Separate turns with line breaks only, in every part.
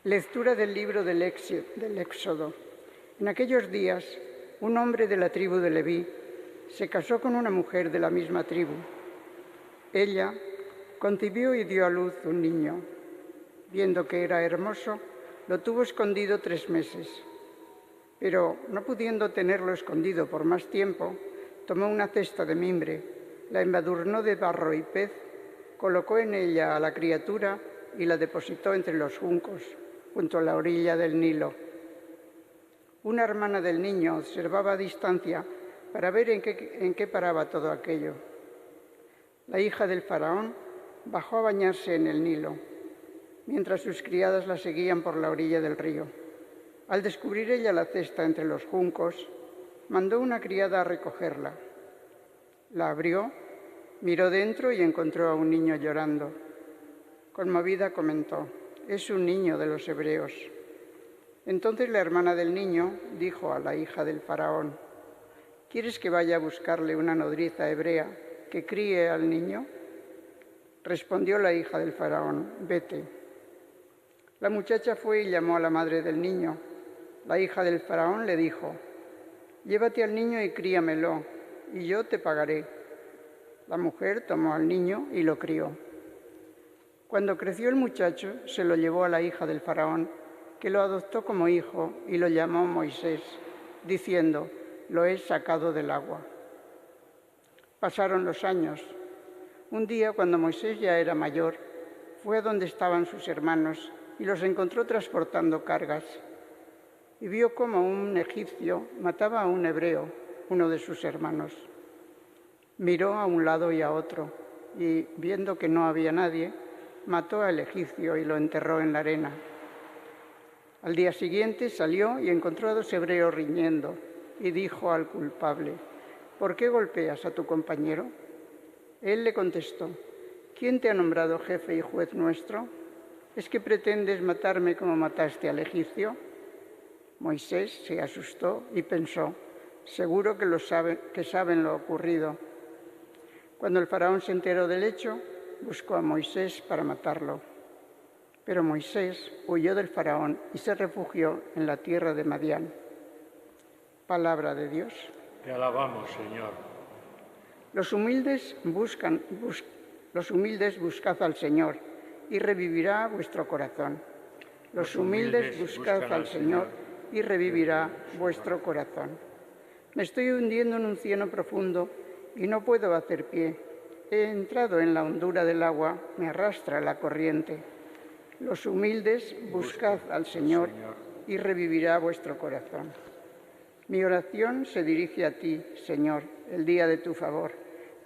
Lectura del libro del Éxodo. En aquellos días, un hombre de la tribu de Leví se casó con una mujer de la misma tribu. Ella concibió y dio a luz un niño. Viendo que era hermoso, lo tuvo escondido 3 meses. Pero, no pudiendo tenerlo escondido por más tiempo, tomó una cesta de mimbre, la embadurnó de barro y pez, colocó en ella a la criatura y la depositó entre los juncos, junto a la orilla del Nilo. Una hermana del niño observaba a distancia para ver en qué paraba todo aquello. La hija del faraón bajó a bañarse en el Nilo, mientras sus criadas la seguían por la orilla del río. Al descubrir ella la cesta entre los juncos, mandó una criada a recogerla. La abrió, miró dentro y encontró a un niño llorando. Conmovida comentó: «Es un niño de los hebreos». Entonces la hermana del niño dijo a la hija del faraón: «¿Quieres que vaya a buscarle una nodriza hebrea que críe al niño?». Respondió la hija del faraón: «Vete». La muchacha fue y llamó a la madre del niño. La hija del faraón le dijo: «Llévate al niño y críamelo, y yo te pagaré». La mujer tomó al niño y lo crió. Cuando creció el muchacho, se lo llevó a la hija del faraón, que lo adoptó como hijo y lo llamó Moisés, diciendo: «Lo he sacado del agua». Pasaron los años. Un día, cuando Moisés ya era mayor, fue a donde estaban sus hermanos y los encontró transportando cargas. Y vio cómo un egipcio mataba a un hebreo, uno de sus hermanos. Miró a un lado y a otro, y viendo que no había nadie, mató al egipcio y lo enterró en la arena. Al día siguiente salió y encontró a 2 hebreos riñendo, y dijo al culpable: «¿Por qué golpeas a tu compañero?». Él le contestó: «¿Quién te ha nombrado jefe y juez nuestro? ¿Es que pretendes matarme como mataste al egipcio?». Moisés se asustó y pensó: «Seguro que saben lo ocurrido». Cuando el faraón se enteró del hecho, buscó a Moisés para matarlo. Pero Moisés huyó del faraón y se refugió en la tierra de Madián. Palabra de Dios.
Te alabamos, Señor.
Los humildes buscad al Señor y revivirá vuestro corazón. Los humildes buscad al Señor y revivirá vuestro corazón. Me estoy hundiendo en un cieno profundo y no puedo hacer pie. He entrado en la hondura del agua, me arrastra la corriente. Los humildes buscad al Señor y revivirá vuestro corazón. Mi oración se dirige a ti, Señor, el día de tu favor.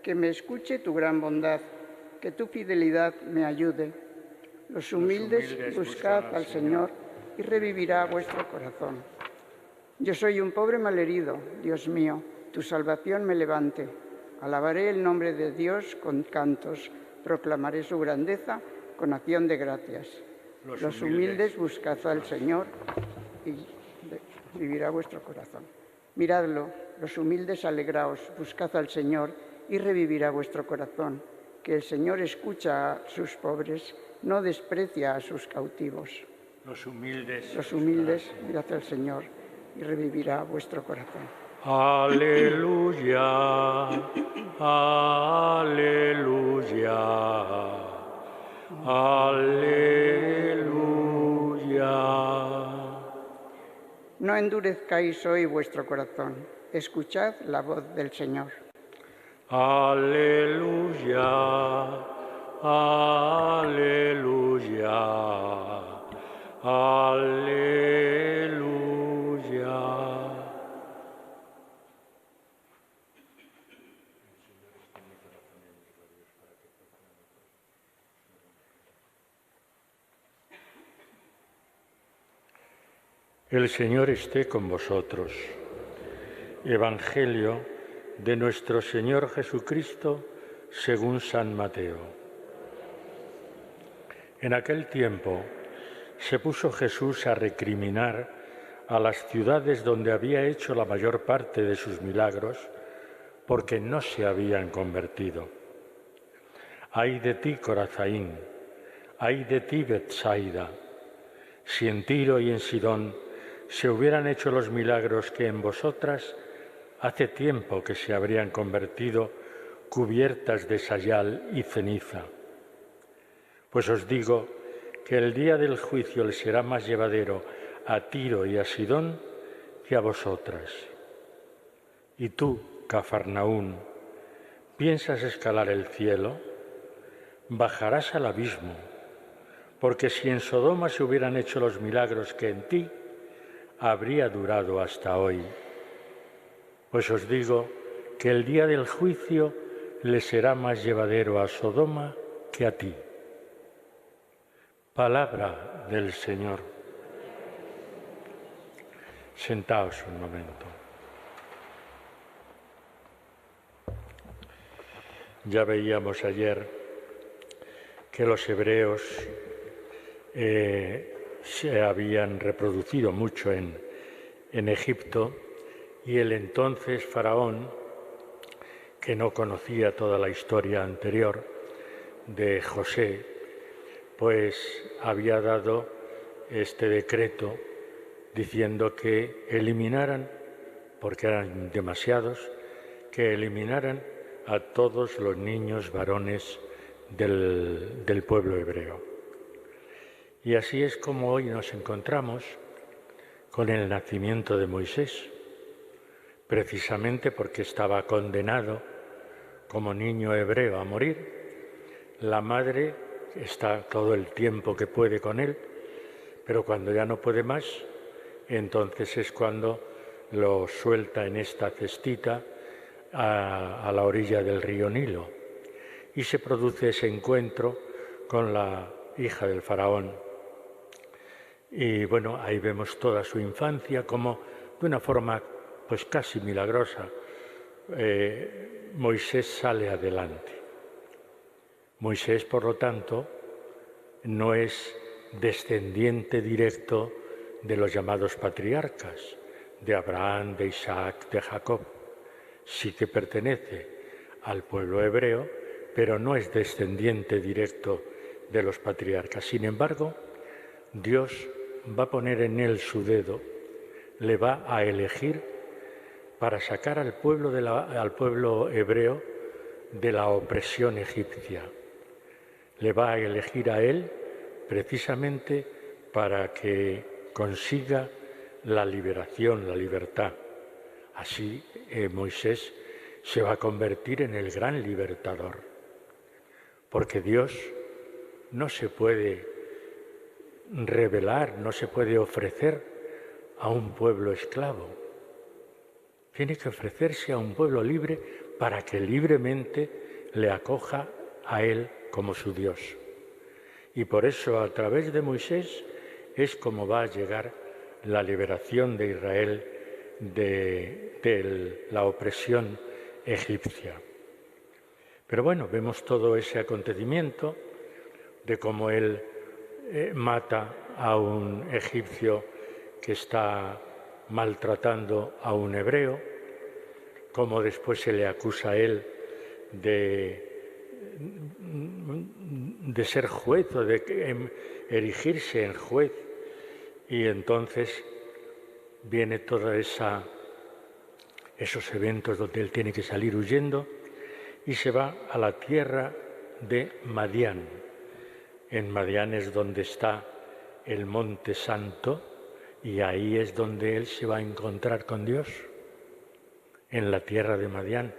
Que me escuche tu gran bondad, que tu fidelidad me ayude. Los humildes buscad al Señor y revivirá vuestro corazón. Yo soy un pobre malherido, Dios mío, tu salvación me levante. Alabaré el nombre de Dios con cantos, proclamaré su grandeza con acción de gracias. Los humildes buscad al Señor y vivirá vuestro corazón. Miradlo, los humildes alegraos, buscad al Señor y revivirá vuestro corazón. Que el Señor escucha a sus pobres, no desprecia a sus cautivos.
Los humildes
mirad al Señor y revivirá vuestro corazón.
Aleluya, aleluya, aleluya.
No endurezcáis hoy vuestro corazón, escuchad la voz del Señor.
Aleluya, aleluya, aleluya. El Señor esté con vosotros. Evangelio de nuestro Señor Jesucristo según San Mateo. En aquel tiempo se puso Jesús a recriminar a las ciudades donde había hecho la mayor parte de sus milagros, porque no se habían convertido. ¡Ay de ti, Corazaín! ¡Ay de ti, Betsaida! Si en Tiro y en Sidón se hubieran hecho los milagros que en vosotras, hace tiempo que se habrían convertido cubiertas de sayal y ceniza. Pues os digo que el día del juicio les será más llevadero a Tiro y a Sidón que a vosotras. Y tú, Cafarnaún, ¿piensas escalar el cielo? Bajarás al abismo, porque si en Sodoma se hubieran hecho los milagros que en ti, habría durado hasta hoy. Pues os digo que el día del juicio le será más llevadero a Sodoma que a ti. Palabra del Señor. Sentaos un momento. Ya veíamos ayer que los hebreos se habían reproducido mucho en Egipto, y el entonces faraón, que no conocía toda la historia anterior de José, pues había dado este decreto diciendo que eliminaran, porque eran demasiados, que eliminaran a todos los niños varones del pueblo hebreo. Y así es como hoy nos encontramos con el nacimiento de Moisés, precisamente porque estaba condenado como niño hebreo a morir. La madre está todo el tiempo que puede con él, pero cuando ya no puede más, entonces es cuando lo suelta en esta cestita a la orilla del río Nilo, y se produce ese encuentro con la hija del faraón. Y bueno, ahí vemos toda su infancia, como de una forma pues casi milagrosa Moisés sale adelante. Moisés, por lo tanto, no es descendiente directo de los llamados patriarcas, de Abraham, de Isaac, de Jacob. Sí que pertenece al pueblo hebreo, pero no es descendiente directo de los patriarcas. Sin embargo, Dios va a poner en él su dedo, le va a elegir para sacar al pueblo hebreo de la opresión egipcia. Le va a elegir a él precisamente para que consiga la liberación, la libertad. Así Moisés se va a convertir en el gran libertador, porque Dios no se puede revelar, no se puede ofrecer a un pueblo esclavo. Tiene que ofrecerse a un pueblo libre para que libremente le acoja a él como su Dios. Y por eso, a través de Moisés, es como va a llegar la liberación de Israel de la opresión egipcia. Pero bueno, vemos todo ese acontecimiento de cómo él mata a un egipcio que está maltratando a un hebreo, cómo después se le acusa a él de ser juez o de erigirse en juez, y entonces viene todos esos eventos donde él tiene que salir huyendo y se va a la tierra de Madián. En Madián es donde está el Monte Santo, y ahí es donde él se va a encontrar con Dios, en la tierra de Madián.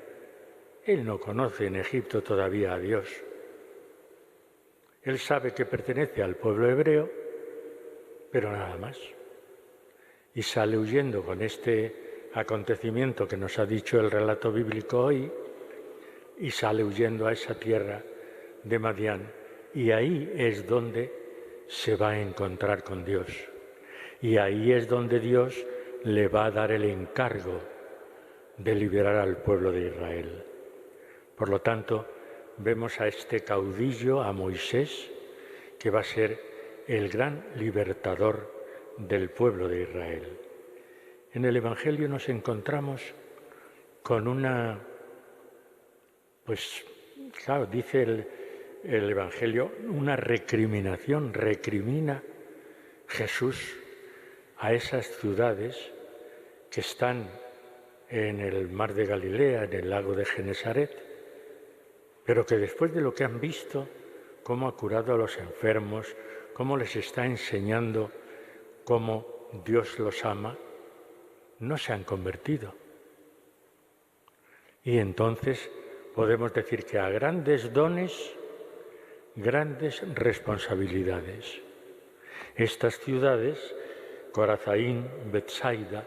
Él no conoce en Egipto todavía a Dios. Él sabe que pertenece al pueblo hebreo, pero nada más. Y sale huyendo con este acontecimiento que nos ha dicho el relato bíblico hoy, y sale huyendo a esa tierra de Madián. Y ahí es donde se va a encontrar con Dios. Y ahí es donde Dios le va a dar el encargo de liberar al pueblo de Israel. Por lo tanto, vemos a este caudillo, a Moisés, que va a ser el gran libertador del pueblo de Israel. En el Evangelio nos encontramos con una, pues claro, dice el Evangelio, una recriminación, recrimina Jesús a esas ciudades que están en el mar de Galilea, en el lago de Genesaret, pero que después de lo que han visto, cómo ha curado a los enfermos, cómo les está enseñando cómo Dios los ama, no se han convertido. Y entonces podemos decir que a grandes dones, grandes responsabilidades. Estas ciudades, Corazaín, Betsaida,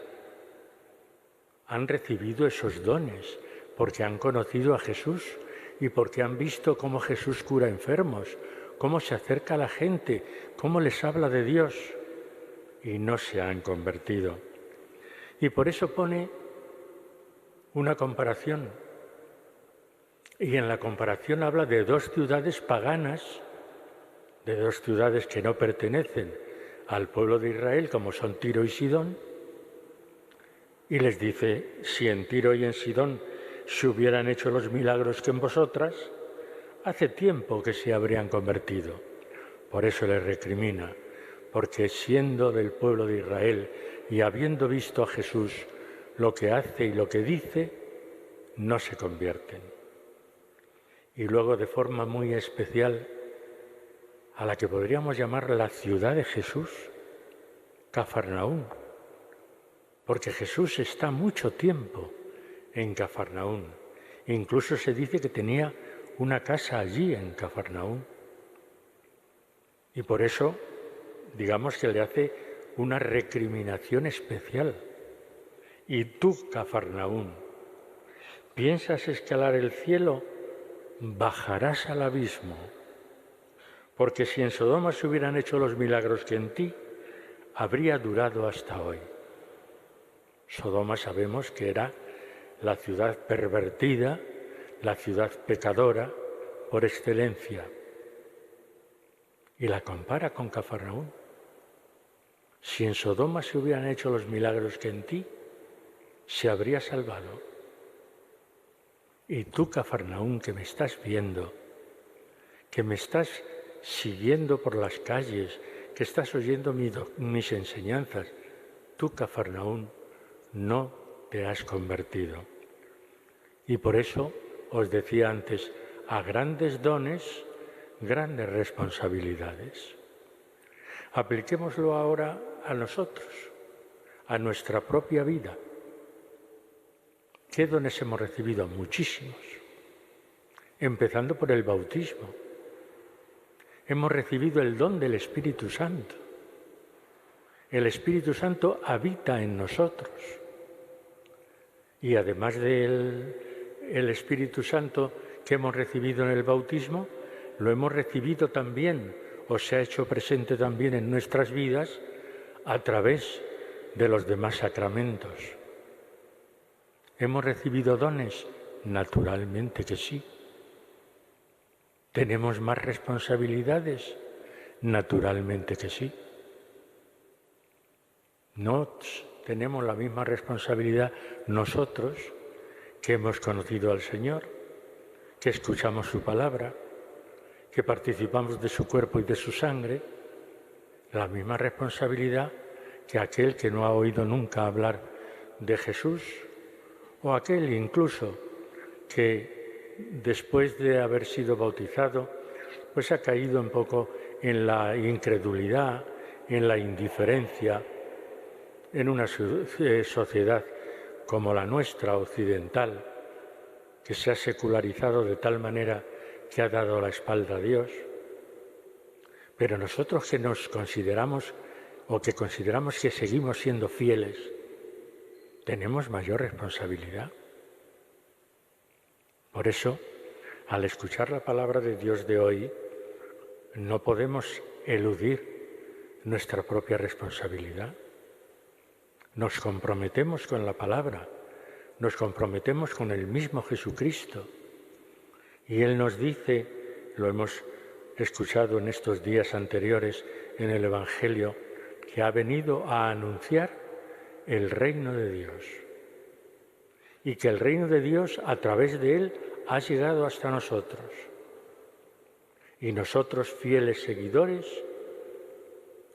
han recibido esos dones porque han conocido a Jesús y porque han visto cómo Jesús cura enfermos, cómo se acerca a la gente, cómo les habla de Dios, y no se han convertido. Y por eso pone una comparación. Y en la comparación habla de dos ciudades paganas, de dos ciudades que no pertenecen al pueblo de Israel, como son Tiro y Sidón, y les dice, si en Tiro y en Sidón se hubieran hecho los milagros que en vosotras, hace tiempo que se habrían convertido. Por eso les recrimina, porque siendo del pueblo de Israel y habiendo visto a Jesús lo que hace y lo que dice, no se convierten. Y luego, de forma muy especial, a la que podríamos llamar la ciudad de Jesús, Cafarnaún, porque Jesús está mucho tiempo en Cafarnaún. Incluso se dice que tenía una casa allí en Cafarnaún. Y por eso, digamos que le hace una recriminación especial. Y tú, Cafarnaún, ¿piensas escalar el cielo? Bajarás al abismo. Porque si en Sodoma se hubieran hecho los milagros que en ti, habría durado hasta hoy. Sodoma sabemos que era la ciudad pervertida, la ciudad pecadora por excelencia. Y la compara con Cafarnaún. Si en Sodoma se hubieran hecho los milagros que en ti, se habría salvado. Y tú, Cafarnaún, que me estás viendo, que me estás siguiendo por las calles, que estás oyendo mis enseñanzas, tú, Cafarnaún, no te has convertido. Y por eso os decía antes, a grandes dones, grandes responsabilidades. Apliquémoslo ahora a nosotros, a nuestra propia vida. ¿Qué dones hemos recibido? Muchísimos, empezando por el bautismo. Hemos recibido el don del Espíritu Santo. El Espíritu Santo habita en nosotros. Y además del Espíritu Santo que hemos recibido en el bautismo, lo hemos recibido también, o se ha hecho presente también en nuestras vidas, a través de los demás sacramentos. ¿Hemos recibido dones? Naturalmente que sí. ¿Tenemos más responsabilidades? Naturalmente que sí. No tenemos la misma responsabilidad nosotros que hemos conocido al Señor, que escuchamos su palabra, que participamos de su cuerpo y de su sangre, la misma responsabilidad que aquel que no ha oído nunca hablar de Jesús, o aquel incluso que después de haber sido bautizado, pues ha caído un poco en la incredulidad, en la indiferencia, en una sociedad como la nuestra, occidental, que se ha secularizado de tal manera que ha dado la espalda a Dios. Pero nosotros que nos consideramos o que consideramos que seguimos siendo fieles, tenemos mayor responsabilidad. Por eso, al escuchar la palabra de Dios de hoy, no podemos eludir nuestra propia responsabilidad. Nos comprometemos con la palabra, nos comprometemos con el mismo Jesucristo. Y Él nos dice, lo hemos escuchado en estos días anteriores en el Evangelio, que ha venido a anunciar el reino de Dios. Y que el reino de Dios, a través de Él, ha llegado hasta nosotros. Y nosotros, fieles seguidores,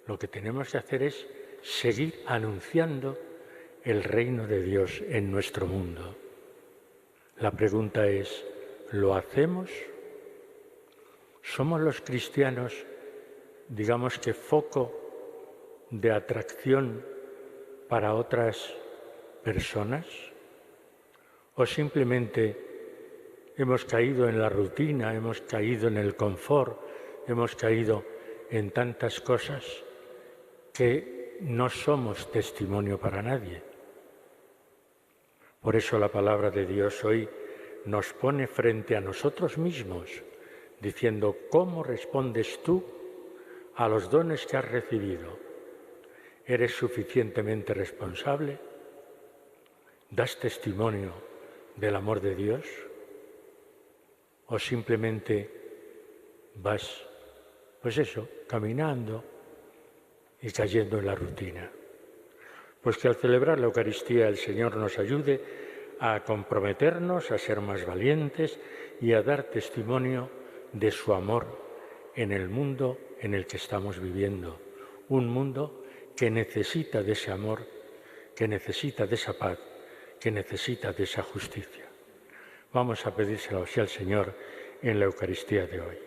Lo que tenemos que hacer es seguir anunciando el reino de Dios en nuestro mundo. La pregunta es, ¿lo hacemos? ¿Somos los cristianos, digamos que foco de atracción para otras personas? ¿O simplemente hemos caído en la rutina, hemos caído en el confort, hemos caído en tantas cosas que no somos testimonio para nadie? Por eso la palabra de Dios hoy nos pone frente a nosotros mismos, diciendo, ¿cómo respondes tú a los dones que has recibido? ¿Eres suficientemente responsable? ¿Das testimonio del amor de Dios? ¿O simplemente vas, pues eso, caminando y cayendo en la rutina? Pues que al celebrar la Eucaristía el Señor nos ayude a comprometernos, a ser más valientes y a dar testimonio de su amor en el mundo en el que estamos viviendo. Un mundo que necesita de ese amor, que necesita de esa paz, que necesita de esa justicia. Vamos a pedírselo así al Señor en la Eucaristía de hoy.